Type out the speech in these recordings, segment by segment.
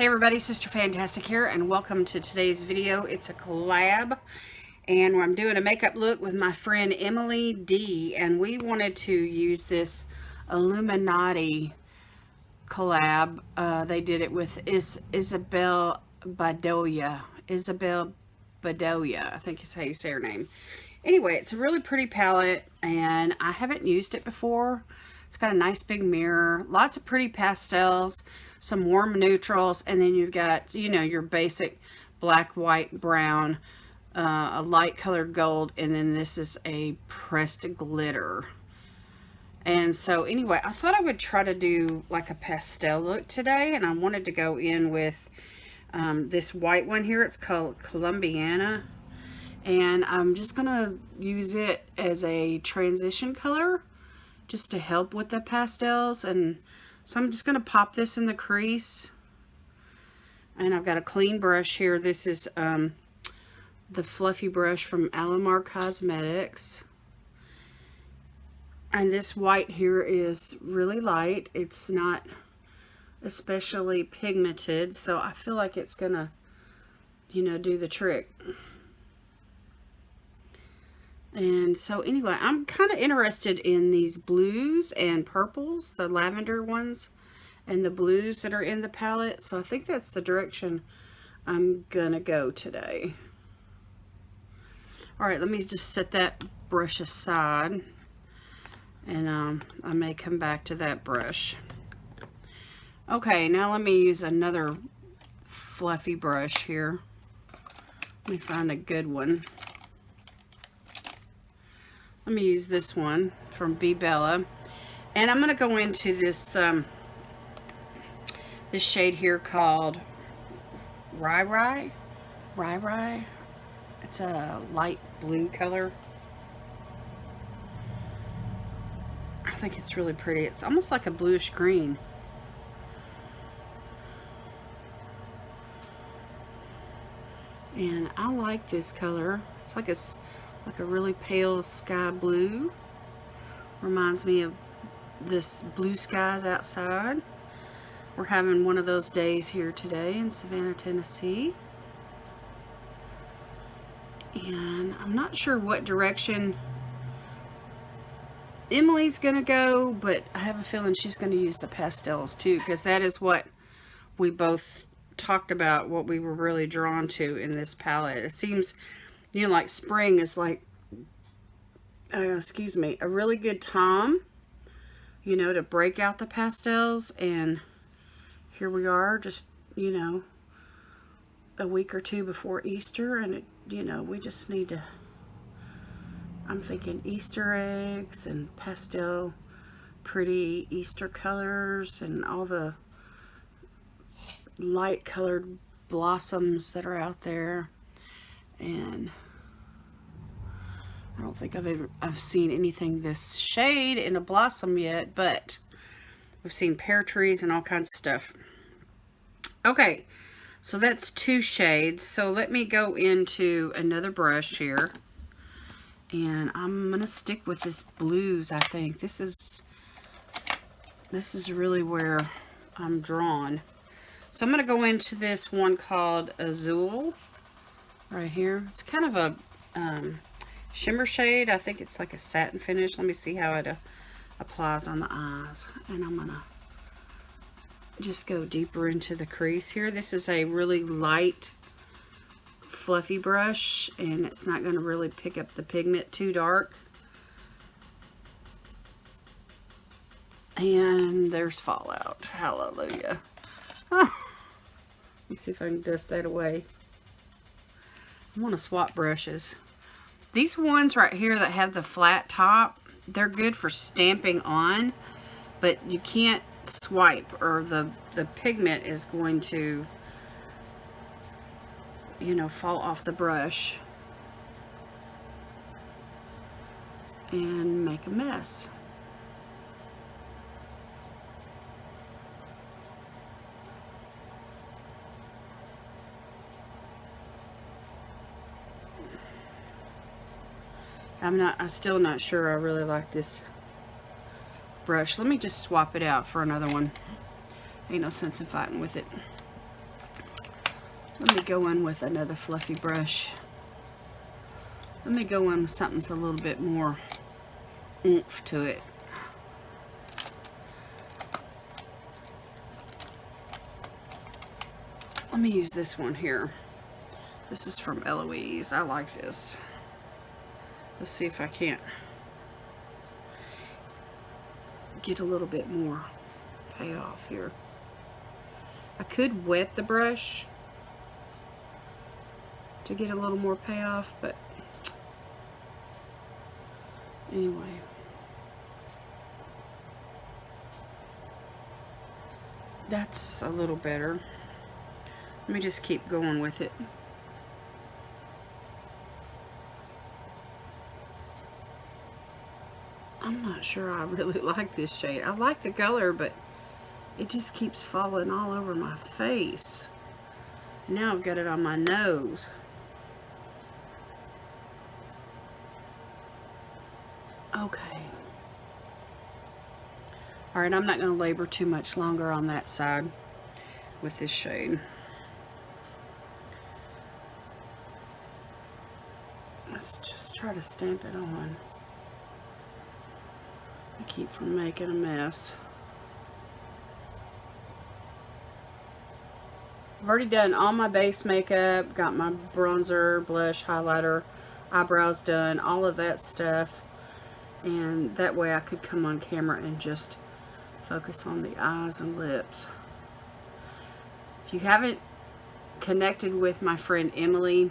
Hey everybody, Sister Fantastic here, and welcome to today's video. It's a collab, and I'm doing a makeup look with my friend Emily D, and we wanted to use this Illuminati collab. They did it with Isabel Badoya. I think is how you say her name. Anyway, it's a really pretty palette, and I haven't used it before. It's got a nice big mirror, lots of pretty pastels, some warm neutrals, and then you've got, you know, your basic black, white, brown, a light colored gold, and then this is a pressed glitter. And so anyway, I thought I would try to do like a pastel look today, and I wanted to go in with this white one here. It's called Colombiana, and I'm just gonna use it as a transition color just to help with the pastels. And so I'm just going to pop this in the crease, and I've got a clean brush here. This is the fluffy brush from Alamar Cosmetics, and this white here is really light. It's not especially pigmented, so I feel like it's gonna, you know, do the trick. And so anyway, I'm kind of interested in these blues and purples, the lavender ones, and the blues that are in the palette. So I think that's the direction I'm gonna go today. All right, let me just set that brush aside, and I may come back to that brush. Okay, now let me use another fluffy brush here. Let me find a good one. Let me use this one from Be Bella, and I'm going to go into this this shade here called Rai. It's a light blue color. I think it's really pretty. It's almost like a bluish green. And I like this color. It's like a really pale sky blue. Reminds me of this blue skies outside. We're having one of those days here today in Savannah, Tennessee. And I'm not sure what direction Emily's gonna go, but I have a feeling she's gonna use the pastels too, because that is what we both talked about, what we were really drawn to in this palette. It seems, you know, like spring is like, excuse me, a really good time, you know, to break out the pastels. And here we are, just, you know, a week or two before Easter, and it, you know, we just need to, I'm thinking Easter eggs and pastel pretty Easter colors and all the light colored blossoms that are out there. And I don't think I've seen anything this shade in a blossom yet, but we've seen pear trees and all kinds of stuff. Okay, so that's two shades. So let me go into another brush here, and I'm gonna stick with this blues. I think this is really where I'm drawn. So I'm gonna go into this one called Azul right here. It's kind of a shimmer shade. I think it's like a satin finish. Let me see how it applies on the eyes. And I'm gonna just go deeper into the crease here. This is a really light fluffy brush, and it's not going to really pick up the pigment too dark. And there's fallout. Hallelujah. Let me see if I can dust that away. I want to swap brushes. These ones right here that have the flat top, they're good for stamping on, but you can't swipe, or the pigment is going to, you know, fall off the brush and make a mess. I'm still not sure I really like this brush. Let me just swap it out for another one. Ain't no sense in fighting with it. Let me go in with another fluffy brush. Let me go in with something with a little bit more oomph to it. Let me use this one here. This is from Eloise. I like this. Let's see if I can't get a little bit more payoff here. I could wet the brush to get a little more payoff, but anyway. That's a little better. Let me just keep going with it. I'm not sure I really like this shade. I like the color, but it just keeps falling all over my face. Now I've got it on my nose. Okay. Alright, I'm not going to labor too much longer on that side with this shade. Let's just try to stamp it on. I keep from making a mess. I've already done all my base makeup, got my bronzer, blush, highlighter, eyebrows done, all of that stuff. And that way I could come on camera and just focus on the eyes and lips. If you haven't connected with my friend Emily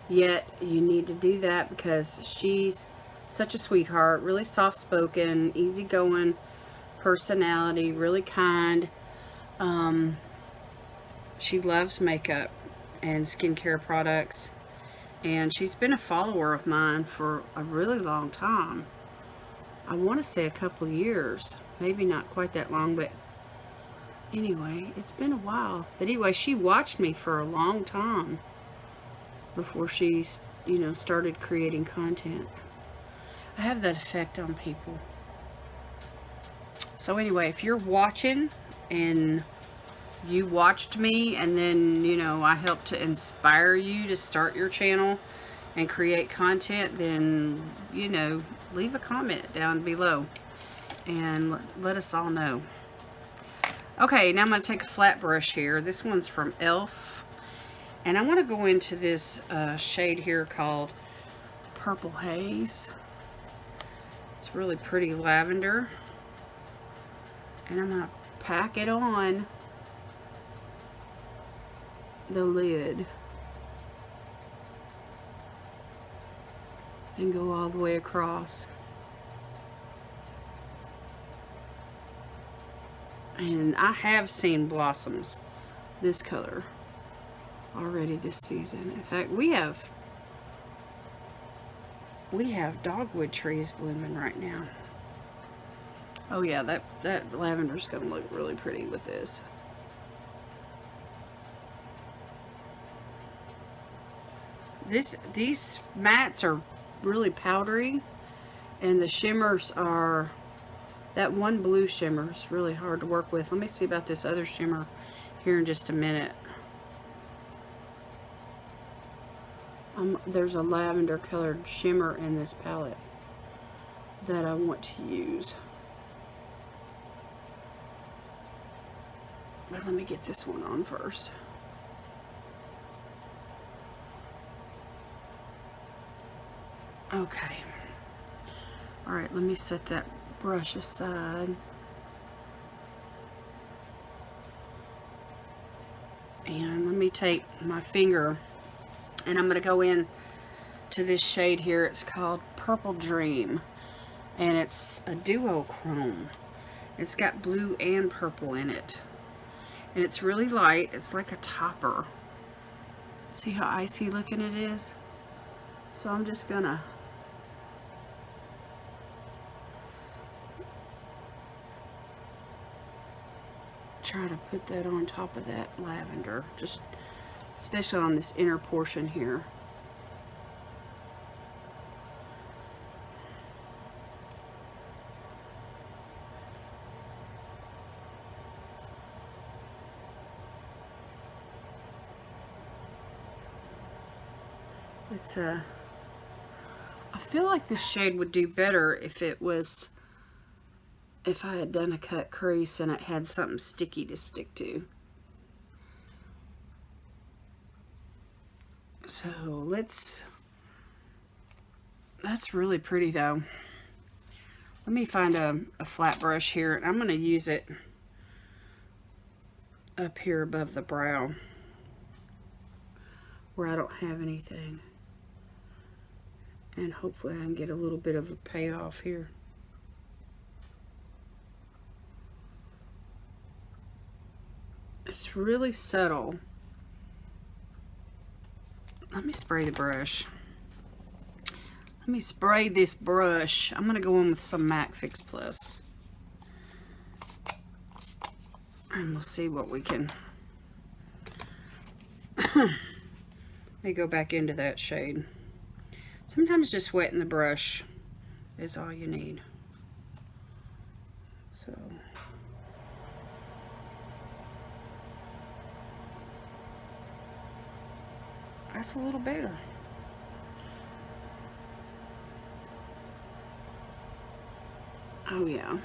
yet, you need to do that because she's such a sweetheart, really soft-spoken, easygoing personality, really kind. She loves makeup and skincare products, and she's been a follower of mine for a really long time. I want to say a couple years, maybe not quite that long, but anyway, it's been a while. But anyway, she watched me for a long time before she, you know, started creating content. I have that effect on people. So anyway, if you're watching and you watched me and then, you know, I helped to inspire you to start your channel and create content, then, you know, leave a comment down below and let us all know. Okay, now I'm going to take a flat brush here. This one's from e.l.f. And I want to go into this shade here called Purple Haze. It's really pretty lavender. And I'm going to pack it on the lid and go all the way across. And I have seen blossoms this color already this season. In fact, we have dogwood trees blooming right now. Oh yeah, that lavender's gonna look really pretty with this. These mattes are really powdery, and the shimmers are, that one blue shimmer is really hard to work with. Let me see about this other shimmer here in just a minute. There's a lavender colored shimmer in this palette that I want to use. But let me get this one on first. Okay. Alright, let me set that brush aside. And let me take my finger and I'm going to go in to this shade here. It's called Purple Dream. And it's a duochrome. It's got blue and purple in it. And it's really light. It's like a topper. See how icy looking it is? So I'm just going to try to put that on top of that lavender, just especially on this inner portion here. It's a, I feel like this shade would do better if it was, if I had done a cut crease and it had something sticky to stick to. So let's, that's really pretty though. Let me find a flat brush here, and I'm going to use it up here above the brow where I don't have anything. And hopefully I can get a little bit of a payoff here. It's really subtle. Let me spray the brush. Let me spray this brush. I'm going to go in with some MAC Fix Plus. And we'll see what we can... Let me go back into that shade. Sometimes just wetting the brush is all you need. So... that's a little better. Oh yeah.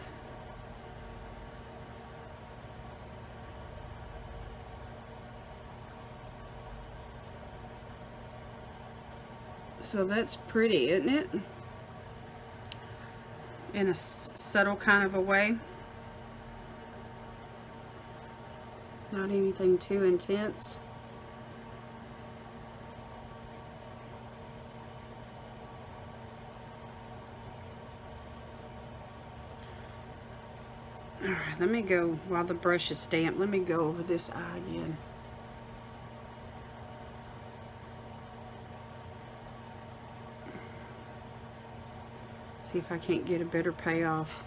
So that's pretty, isn't it? In a subtle kind of a way. Not anything too intense. Alright, let me go, while the brush is damp, let me go over this eye again. See if I can't get a better payoff.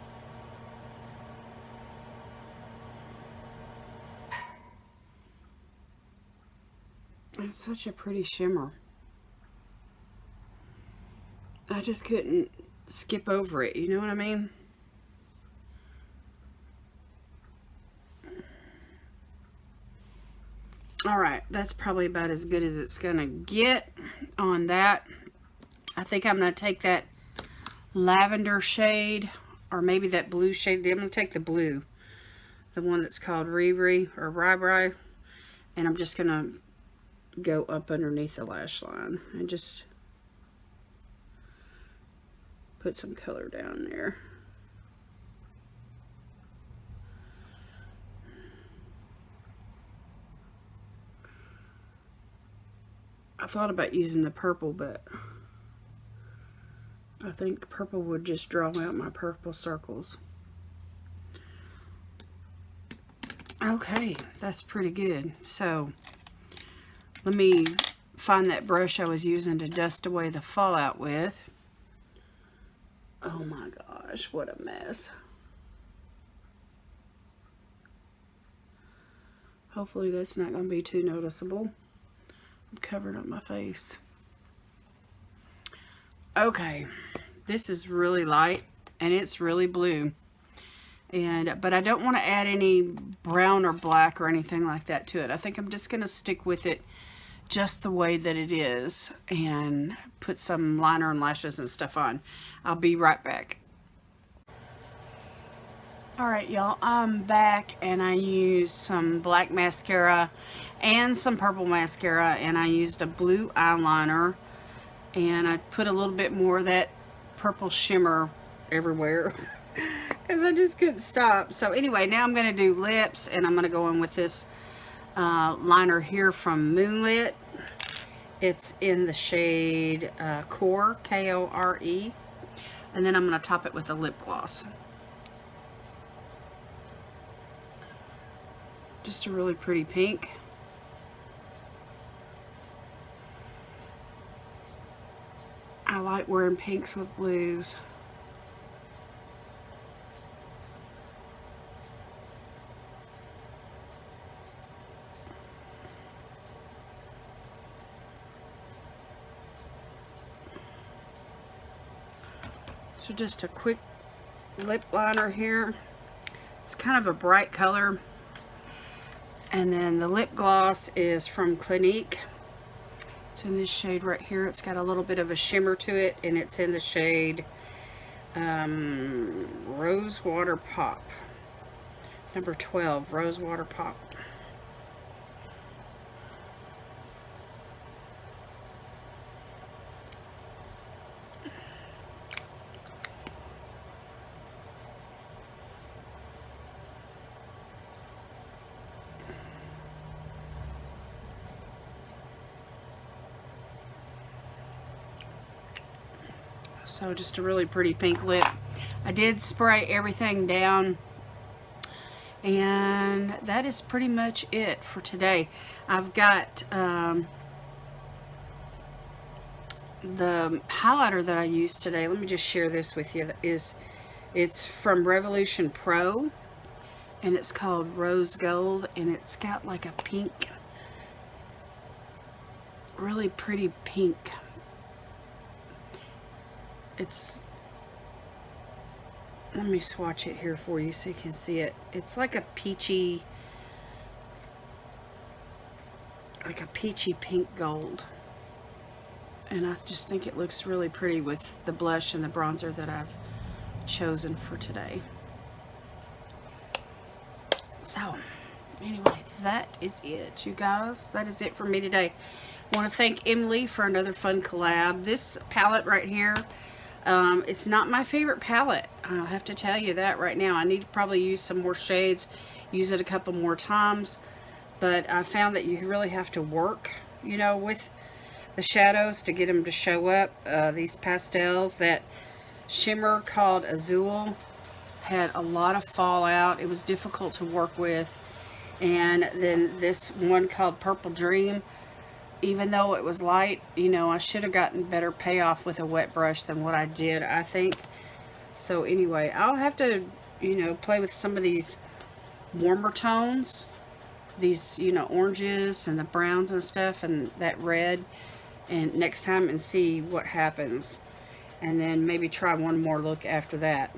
It's such a pretty shimmer. I just couldn't skip over it, you know what I mean? Alright, that's probably about as good as it's gonna get on that. I think I'm gonna take that lavender shade, or maybe that blue shade. I'm gonna take the blue, the one that's called Riri or Rai, and I'm just gonna go up underneath the lash line and just put some color down there. I thought about using the purple, but I think purple would just draw out my purple circles. Okay, that's pretty good. So let me find that brush I was using to dust away the fallout with. Oh my gosh, what a mess. Hopefully that's not going to be too noticeable. I'm covering up my face. Okay, this is really light and it's really blue. But I don't want to add any brown or black or anything like that to it. I think I'm just going to stick with it just the way that it is and put some liner and lashes and stuff on. I'll be right back. Alright y'all, I'm back and I used some black mascara and some purple mascara, and I used a blue eyeliner, and I put a little bit more of that purple shimmer everywhere because I just couldn't stop. So anyway, now I'm going to do lips, and I'm going to go in with this liner here from Moonlit. It's in the shade Core, K-O-R-E, and then I'm going to top it with a lip gloss. Just a really pretty pink. I like wearing pinks with blues. So just a quick lip liner here. It's kind of a bright color. And then the lip gloss is from Clinique. It's in this shade right here. It's got a little bit of a shimmer to it, and it's in the shade Rose Water Pop. Number 12, Rose Water Pop. So just a really pretty pink lip. I did spray everything down, and that is pretty much it for today. I've got the highlighter that I used today. Let me just share this with you. It's from Revolution Pro, and it's called Rose Gold, and it's got like a pink, really pretty pink. Let me swatch it here for you so you can see it. It's like a peachy pink gold. And I just think it looks really pretty with the blush and the bronzer that I've chosen for today. So, anyway, that is it, you guys. That is it for me today. I want to thank Emily for another fun collab. This palette right here, it's not my favorite palette. I'll have to tell you that right now. I need to probably use some more shades, use it a couple more times. But I found that you really have to work, you know, with the shadows to get them to show up. These pastels, that shimmer called Azul had a lot of fallout. It was difficult to work with. And then this one called Purple Dream, even though it was light, you know, I should have gotten better payoff with a wet brush than what I did, I think. So anyway, I'll have to, you know, play with some of these warmer tones. These, you know, oranges and the browns and stuff, and that red, and next time, and see what happens. And then maybe try one more look after that.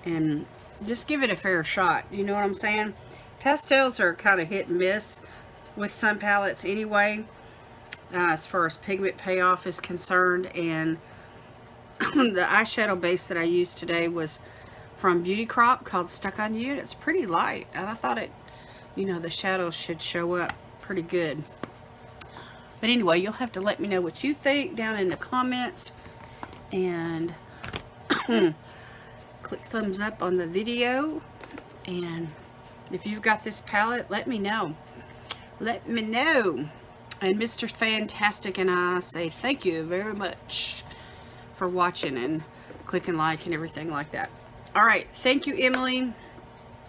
And just give it a fair shot. You know what I'm saying? Pastels are kind of hit and miss with some palettes anyway. As far as pigment payoff is concerned. And the eyeshadow base that I used today was from Beauty Crop, called Stuck on You. It's pretty light, and I thought it, you know, the shadows should show up pretty good. But anyway, you'll have to let me know what you think down in the comments, and click thumbs up on the video. And if you've got this palette, let me know. Let me know. And Mr. Fantastic and I say thank you very much for watching and clicking like and everything like that. Alright, thank you, Emily.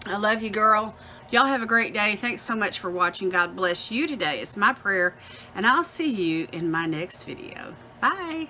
I love you, girl. Y'all have a great day. Thanks so much for watching. God bless you today is my prayer. And I'll see you in my next video. Bye.